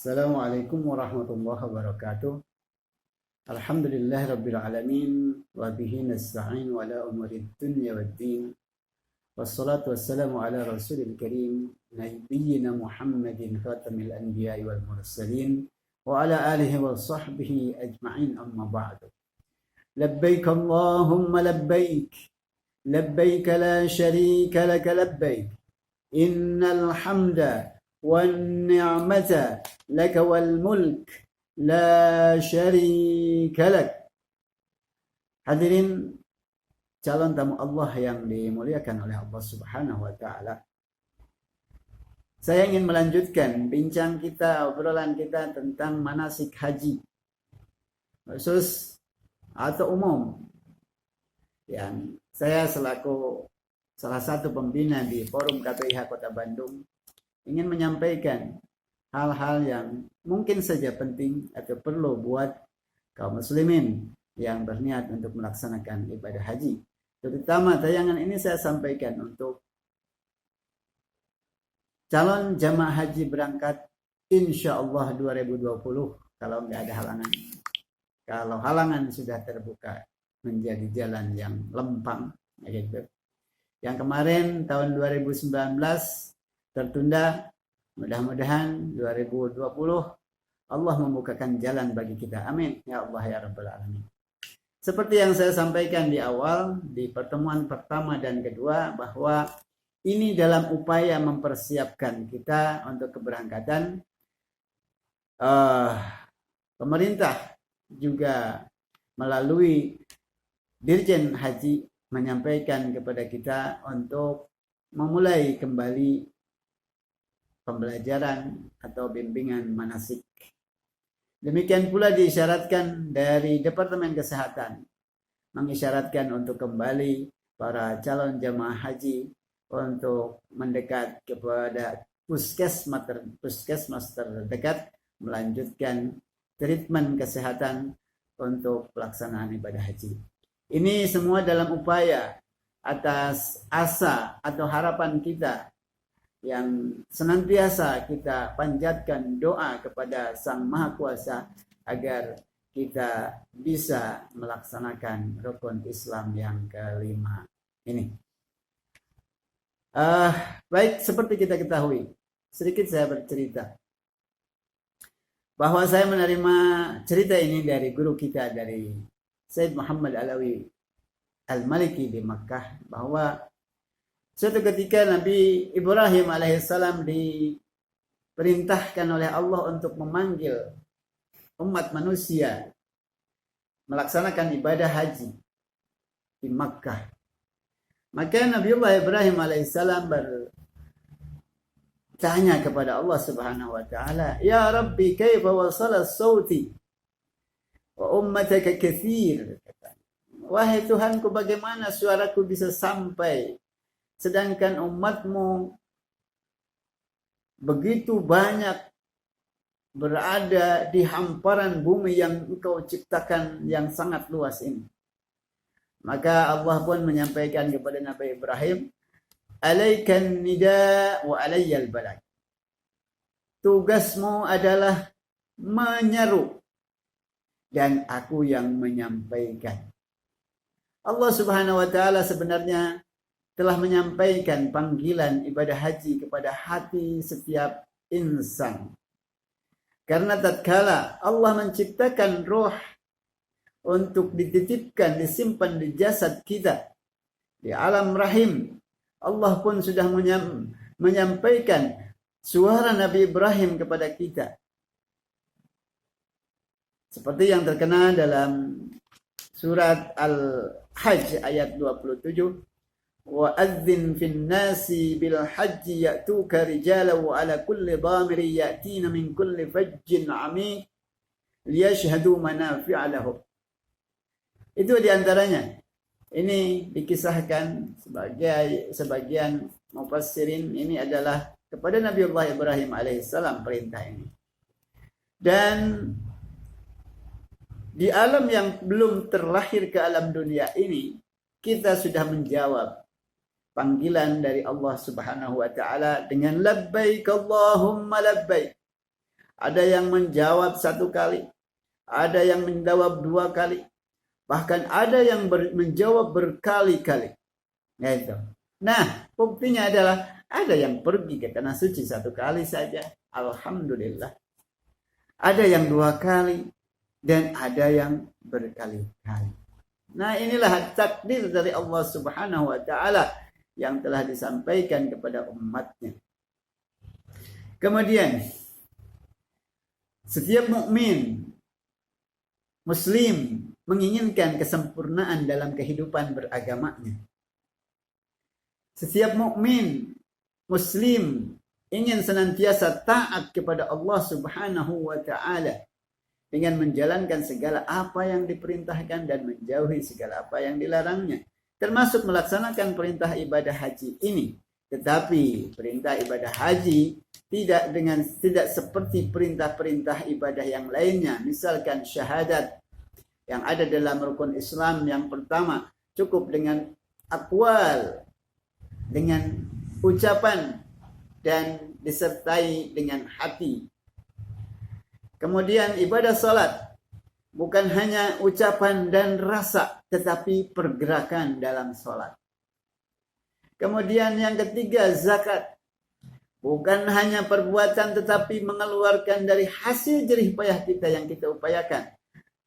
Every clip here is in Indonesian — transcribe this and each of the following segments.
Assalamualaikum warahmatullahi wabarakatuh. Alhamdulillah rabbil alamin wa bihi nasta'in wa ala umuri dunya waddin. Wassalatu wassalamu ala rasulil karim nabiyyina Muhammadin khatamil anbiya'i wal mursalin wa ala alihi wa sahbihi ajma'in amma ba'du. Labbaik Allahumma labbaik. Labbaik la syarika laka labbaik. Innal hamda wan ni'mata laka wal mulk la syarika lak. Hadirin calon tamu Allah yang dimuliakan oleh Allah Subhanahu wa taala. Saya ingin melanjutkan bincang kita, obrolan kita tentang manasik haji. Khusus atau umum. Yang saya selaku salah satu pembina di Forum KPIH Kota Bandung ingin menyampaikan hal-hal yang mungkin saja penting atau perlu buat kaum muslimin yang berniat untuk melaksanakan ibadah haji. Terutama tayangan ini saya sampaikan untuk calon jamaah haji berangkat insya Allah 2020 kalau nggak ada halangan. Kalau halangan sudah terbuka menjadi jalan yang lempang, gitu. Yang kemarin tahun 2019 tertunda, mudah-mudahan 2020 Allah membukakan jalan bagi kita. Amin. Ya Allah ya Rabbal Alamin. Seperti yang saya sampaikan di awal, di pertemuan pertama dan kedua, bahwa ini dalam upaya mempersiapkan kita untuk keberangkatan. Pemerintah juga melalui Dirjen Haji menyampaikan kepada kita untuk memulai kembali pembelajaran atau bimbingan manasik. Demikian pula diisyaratkan dari Departemen Kesehatan mengisyaratkan untuk kembali para calon jamaah haji untuk mendekat kepada puskesmas terdekat melanjutkan treatment kesehatan untuk pelaksanaan ibadah haji. Ini semua dalam upaya atas asa atau harapan kita yang senantiasa kita panjatkan doa kepada Sang Maha Kuasa agar kita bisa melaksanakan rukun Islam yang kelima ini. Baik, seperti kita ketahui, sedikit saya bercerita bahwa saya menerima cerita ini dari guru kita, dari Sayyid Muhammad Alawi Al-Maliki di Makkah, bahwa suatu ketika Nabi Ibrahim alaihissalam diperintahkan oleh Allah untuk memanggil umat manusia melaksanakan ibadah haji di Makkah. Maka Nabiullah Ibrahim alaihissalam bertanya kepada Allah Subhanahu wa taala, "Ya Rabbi, kaifa wasala sauti wa ummataka katsir?" Wahai Tuhanku, bagaimana suaraku bisa sampai sedangkan umatmu begitu banyak berada di hamparan bumi yang engkau ciptakan yang sangat luas ini. Maka Allah pun menyampaikan kepada Nabi Ibrahim, "Alaikan nida wa alayyal balag." Tugasmu adalah menyeru dan aku yang menyampaikan. Allah Subhanahu wa taala sebenarnya telah menyampaikan panggilan ibadah haji kepada hati setiap insan. Karena tatkala Allah menciptakan roh untuk dititipkan, disimpan di jasad kita di alam rahim, Allah pun sudah menyampaikan suara Nabi Ibrahim kepada kita. Seperti yang terkena dalam surat Al-Hajj ayat 27, wa adzin fin nasi bil hajji ya'tuka rijalan wa ala kulli dhamiri ya'tina min kulli fajjin 'amiq liyashhadu manafi'a lahum. Itu diantaranya. Ini dikisahkan sebagian mufassirin, ini adalah kepada Nabiullah Ibrahim alaihissalam perintah ini. Dan di alam yang belum terlahir ke alam dunia ini, kita sudah menjawab panggilan dari Allah Subhanahu wa taala dengan labbaik Allahumma labbaik. ada yang menjawab 1 kali, ada yang menjawab 2 kali, bahkan ada yang menjawab berkali-kali. Gitu. Nah, buktinya adalah ada yang pergi ke tanah suci 1 kali saja, alhamdulillah. Ada yang 2 kali dan ada yang berkali-kali. Nah, inilah takdir dari Allah Subhanahu wa taala yang telah disampaikan kepada umatnya. Kemudian setiap mukmin muslim menginginkan kesempurnaan dalam kehidupan beragamanya. Setiap mukmin muslim ingin senantiasa taat kepada Allah Subhanahu wa taala dengan menjalankan segala apa yang diperintahkan dan menjauhi segala apa yang dilarangnya, termasuk melaksanakan perintah ibadah haji ini. Tetapi perintah ibadah haji tidak seperti perintah-perintah ibadah yang lainnya. Misalkan syahadat yang ada dalam rukun Islam yang pertama cukup dengan aqwal, dengan ucapan dan disertai dengan hati. Kemudian ibadah salat bukan hanya ucapan dan rasa, tetapi pergerakan dalam salat. Kemudian yang ketiga, zakat. Bukan hanya perbuatan, tetapi mengeluarkan dari hasil jerih payah kita yang kita upayakan.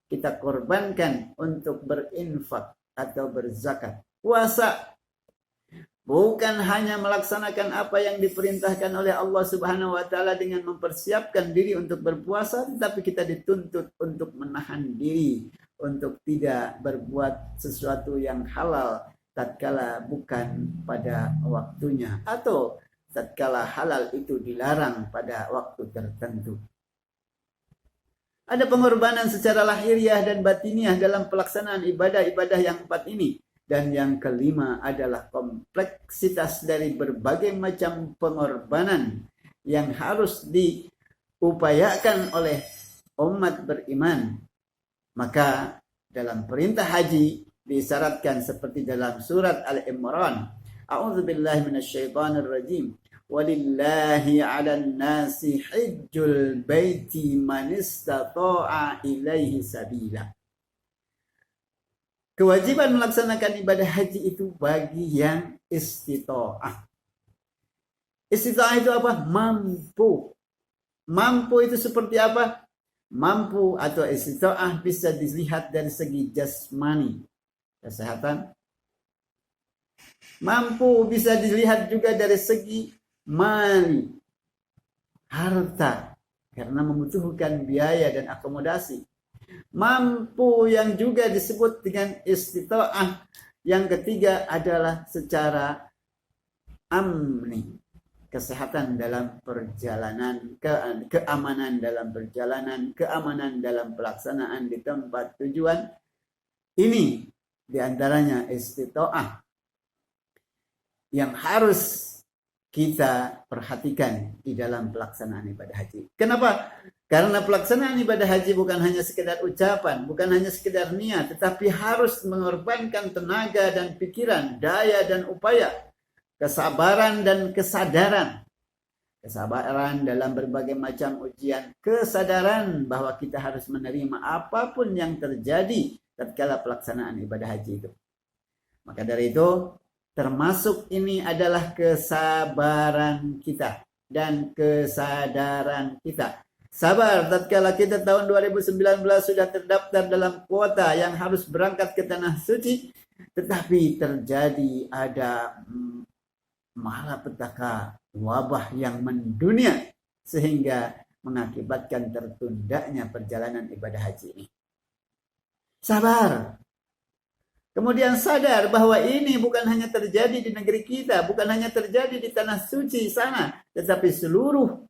Kita korbankan untuk berinfak atau berzakat. Puasa. Bukan hanya melaksanakan apa yang diperintahkan oleh Allah Subhanahu wa taala dengan mempersiapkan diri untuk berpuasa, tetapi kita dituntut untuk menahan diri untuk tidak berbuat sesuatu yang halal tatkala bukan pada waktunya, atau tatkala halal itu dilarang pada waktu tertentu. Ada pengorbanan secara lahiriah dan batiniah dalam pelaksanaan ibadah-ibadah yang 4 ini. Dan yang kelima adalah kompleksitas dari berbagai macam pengorbanan yang harus diupayakan oleh umat beriman. Maka dalam perintah haji disyaratkan seperti dalam surat Al-Imran. A'udzubillahi minasyaitonirrajim. Walillahi 'alan nasi hajjul baiti man istata'a ilaihi sabila. Kewajiban melaksanakan ibadah haji itu bagi yang istita'ah. Istita'ah itu apa? Mampu. Mampu itu seperti apa? Mampu atau istita'ah bisa dilihat dari segi jasmani, kesehatan. Mampu bisa dilihat juga dari segi mali, harta, karena membutuhkan biaya dan akomodasi. Mampu yang juga disebut dengan istita'ah yang ketiga adalah secara amni, kesehatan dalam perjalanan, keamanan dalam perjalanan, keamanan dalam pelaksanaan di tempat tujuan. Ini diantaranya istita'ah yang harus kita perhatikan di dalam pelaksanaan ibadah haji. Kenapa? Karena pelaksanaan ibadah haji bukan hanya sekedar ucapan, bukan hanya sekedar niat, tetapi harus mengorbankan tenaga dan pikiran, daya dan upaya, kesabaran dan kesadaran. Kesabaran dalam berbagai macam ujian, kesadaran bahwa kita harus menerima apapun yang terjadi tatkala pelaksanaan ibadah haji itu. Maka dari itu, termasuk ini adalah kesabaran kita dan kesadaran kita. Sabar tatkala kita tahun 2019 sudah terdaftar dalam kuota yang harus berangkat ke tanah suci, tetapi terjadi ada malapetaka, wabah yang mendunia sehingga mengakibatkan tertundanya perjalanan ibadah haji ini. Sabar. Kemudian sadar bahwa ini bukan hanya terjadi di negeri kita, bukan hanya terjadi di tanah suci sana, tetapi seluruh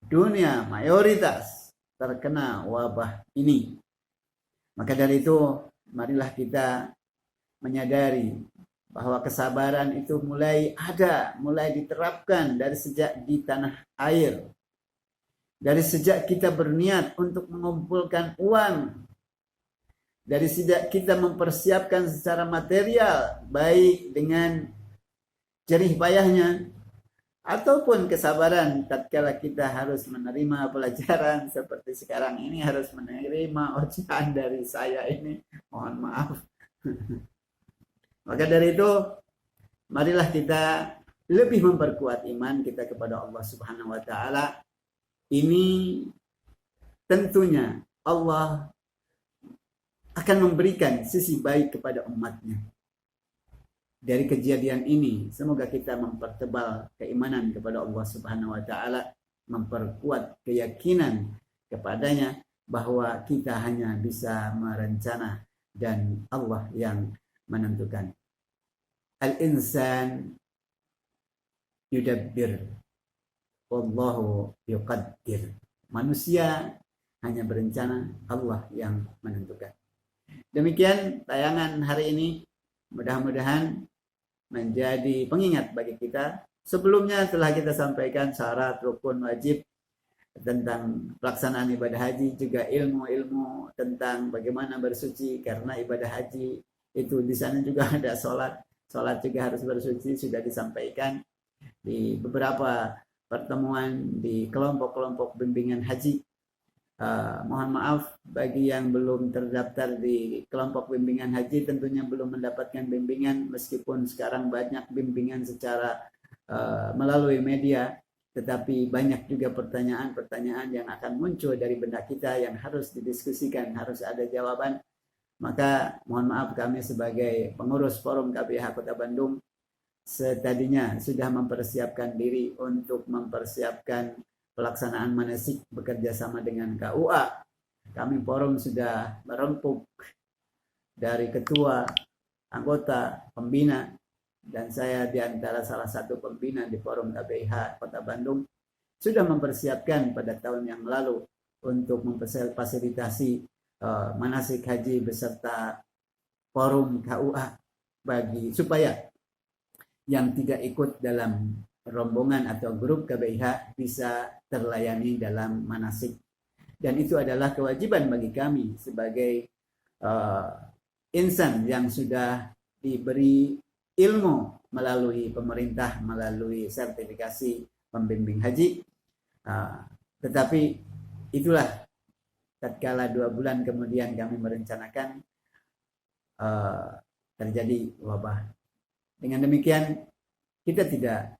dunia mayoritas terkena wabah ini. Maka dari itu, marilah kita menyadari bahwa kesabaran itu mulai diterapkan dari sejak di tanah air. Dari sejak kita berniat untuk mengumpulkan uang, dari sejak kita mempersiapkan secara material, baik dengan jerih payahnya, ataupun kesabaran tatkala kita harus menerima pelajaran seperti sekarang ini, harus menerima ocehan dari saya ini, mohon maaf. Maka dari itu, marilah kita lebih memperkuat iman kita kepada Allah Subhanahu wa taala. Ini tentunya Allah akan memberikan sisi baik kepada umatnya. Dari kejadian ini, semoga kita mempertebal keimanan kepada Allah Subhanahu wa taala, memperkuat keyakinan kepadanya bahwa kita hanya bisa merencana dan Allah yang menentukan. Al-insan yudabbir, wallahu yuqaddir. Manusia hanya berencana, Allah yang menentukan. Demikian tayangan hari ini, mudah-mudahan menjadi pengingat bagi kita. Sebelumnya telah kita sampaikan syarat, rukun, wajib tentang pelaksanaan ibadah haji, juga ilmu-ilmu tentang bagaimana bersuci karena ibadah haji itu. Di sana juga ada sholat juga harus bersuci, sudah disampaikan di beberapa pertemuan di kelompok-kelompok bimbingan haji. Mohon maaf bagi yang belum terdaftar di kelompok bimbingan haji, tentunya belum mendapatkan bimbingan, meskipun sekarang banyak bimbingan secara melalui media, tetapi banyak juga pertanyaan-pertanyaan yang akan muncul dari benak kita yang harus didiskusikan, harus ada jawaban. Maka mohon maaf, kami sebagai pengurus Forum KBIH Kota Bandung setadinya sudah mempersiapkan diri untuk mempersiapkan pelaksanaan manasik bekerja sama dengan KUA. Kami forum sudah merempuk dari ketua, anggota, pembina, dan saya di antara salah satu pembina di Forum KBIH Kota Bandung sudah mempersiapkan pada tahun yang lalu untuk memfasilitasi manasik haji beserta forum KUA supaya yang tidak ikut dalam rombongan atau grup KBIH bisa terlayani dalam manasik. Dan itu adalah kewajiban bagi kami sebagai insan yang sudah diberi ilmu melalui pemerintah, melalui sertifikasi pembimbing haji. Tetapi itulah, tatkala 2 bulan kemudian kami merencanakan, terjadi wabah. Dengan demikian, kita tidak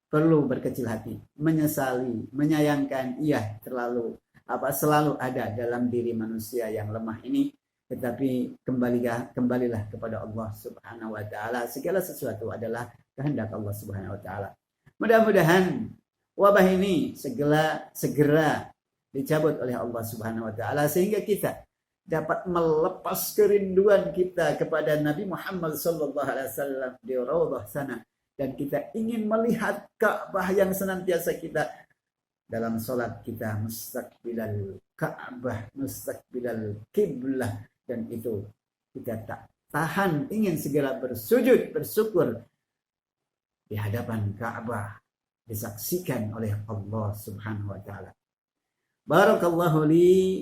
perlu berkecil hati, menyesali, menyayangkan, iya selalu ada dalam diri manusia yang lemah ini, tetapi kembalilah kepada Allah Subhanahu wa taala. Segala sesuatu adalah kehendak Allah Subhanahu wa taala. Mudah-mudahan wabah ini segera dicabut oleh Allah Subhanahu wa taala, sehingga kita dapat melepas kerinduan kita kepada Nabi Muhammad sallallahu alaihi wasallam di raudhah sana, dan kita ingin melihat Ka'bah yang senantiasa kita dalam salat kita mustaqbilal Ka'bah, mustaqbilal kiblah, dan itu kita tak tahan ingin segera bersujud bersyukur di hadapan Ka'bah disaksikan oleh Allah Subhanahu wa taala. Barakallahu li